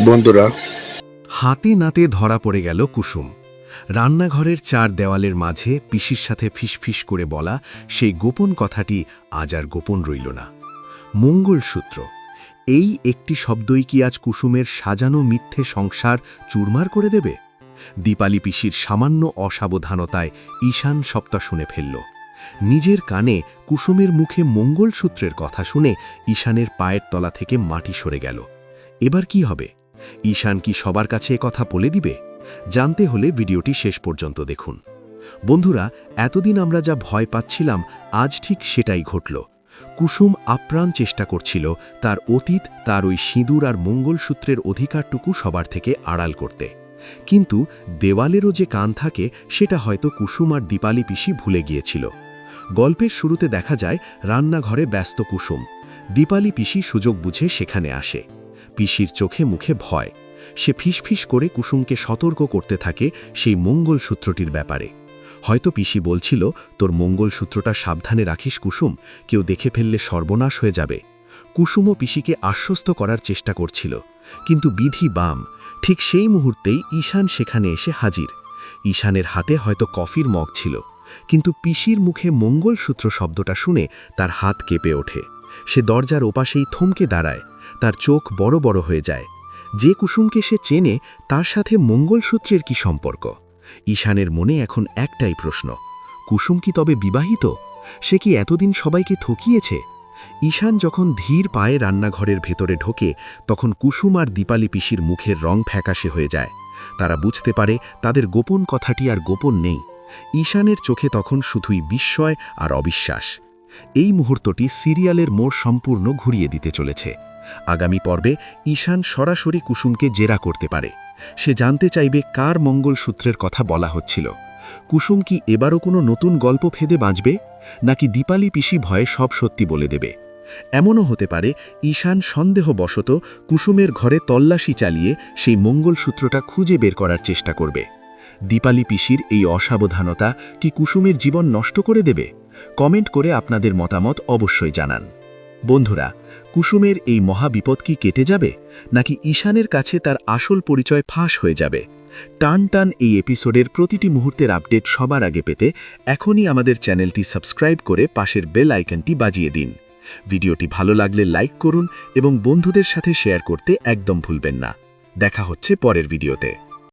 বন্ধুরা, হাতে নাতে ধরা পড়ে গেল কুসুম। রান্নাঘরের চার দেওয়ালের মাঝে পিসির সাথে ফিসফিস করে বলা সেই গোপন কথাটি আজ আর গোপন রইল না। মঙ্গলসূত্র, এই একটি শব্দই কি আজ কুসুমের সাজানো মিথ্যে সংসার চুরমার করে দেবে? দীপালি পিসির সামান্য অসাবধানতায় ঈশান সবটা শুনে ফেলল। নিজের কানে কুসুমের মুখে মঙ্গলসূত্রের কথা শুনে ঈশানের পায়ের তলা থেকে মাটি সরে গেল। এবার কি হবে? ঈশান কি সবার কাছে কথা বলে দিবে? জানতে হলে ভিডিওটি শেষ পর্যন্ত দেখুন। বন্ধুরা, এতদিন আমরা যা ভয় পাচ্ছিলাম আজ ঠিক সেটাই ঘটল। কুসুম আপ্রাণ চেষ্টা করছিল তার অতীত, তার ওই সিঁদুর আর মঙ্গলসূত্রের অধিকারটুকু সবার থেকে আড়াল করতে। কিন্তু দেওয়ালেরও যে কান থাকে সেটা হয়তো কুসুম আর দীপালি পিসি ভুলে গিয়েছিল। গল্পের শুরুতে দেখা যায় রান্নাঘরে ব্যস্ত কুসুম। দীপালি পিসি সুযোগ বুঝে সেখানে আসে। পিসির চোখে মুখে ভয়। সে ফিসফিস করে কুসুমকে সতর্ক করতে থাকে সেই মঙ্গলসূত্রটির ব্যাপারে। হয়তো পিসি বলছিল, তোর মঙ্গলসূত্রটা সাবধানে রাখিস কুসুম, কেউ দেখে ফেললে সর্বনাশ হয়ে যাবে। কুসুমও পিসিকে আশ্বস্ত করার চেষ্টা করছিল, কিন্তু বিধি বাম। ঠিক সেই মুহূর্তেই ঈশান সেখানে এসে হাজির। ঈশানের হাতে হয়তো কফির মগ ছিল, কিন্তু পিসির মুখে মঙ্গলসূত্র শব্দটা শুনে তার হাত কেঁপে ওঠে। সে দরজার ওপাশেই থমকে দাঁড়ায়। তার চোখ বড় বড় হয়ে যায়। যে কুসুমকে সে চেনে তার সাথে মঙ্গলসূত্রের কি সম্পর্ক? ঈশানের মনে এখন একটাই প্রশ্ন, কুসুম কি তবে বিবাহিত? সে কি এতদিন সবাইকে ঠকিয়েছে? ঈশান যখন ধীর পায়ে রান্নাঘরের ভেতরে ঢোকে তখন কুসুম আর দীপালি পিসির মুখের রং ফ্যাকাশে হয়ে যায়। তারা বুঝতে পারে তাদের গোপন কথাটি আর গোপন নেই। ঈশানের চোখে তখন শুধুই বিস্ময় আর অবিশ্বাস। এই মুহূর্তটি সিরিয়ালের মোড় সম্পূর্ণ ঘুরিয়ে দিতে চলেছে। আগামী পর্বে ঈশান সরাসরি কুসুমকে জেরা করতে পারে। সে জানতে চাইবে কার মঙ্গলসূত্রের কথা বলা হচ্ছিল। কুসুম কি এবারও কোনো নতুন গল্প ফেদে বাঁচবে, নাকি দীপালি পিসি ভয়ে সব সত্যি বলে দেবে? এমনও হতে পারে ঈশান সন্দেহবশত কুসুমের ঘরে তল্লাশি চালিয়ে সেই মঙ্গলসূত্রটা খুঁজে বের করার চেষ্টা করবে। দীপালি পিসির এই অসাবধানতা কি কুসুমের জীবন নষ্ট করে দেবে? কমেন্ট করে আপনাদের মতামত অবশ্যই জানান। বন্ধুরা, কুসুমের এই মহাবিপদ কি কেটে যাবে, নাকি ঈশানের কাছে তার আসল পরিচয় ফাঁস হয়ে যাবে? টান টান এই এপিসোডের প্রতিটি মুহূর্তের আপডেট সবার আগে পেতে এখনই আমাদের চ্যানেলটি সাবস্ক্রাইব করে পাশের বেল আইকনটি বাজিয়ে দিন। ভিডিওটি ভালো লাগলে লাইক করুন এবং বন্ধুদের সাথে শেয়ার করতে একদম ভুলবেন না। দেখা হচ্ছে পরের ভিডিওতে।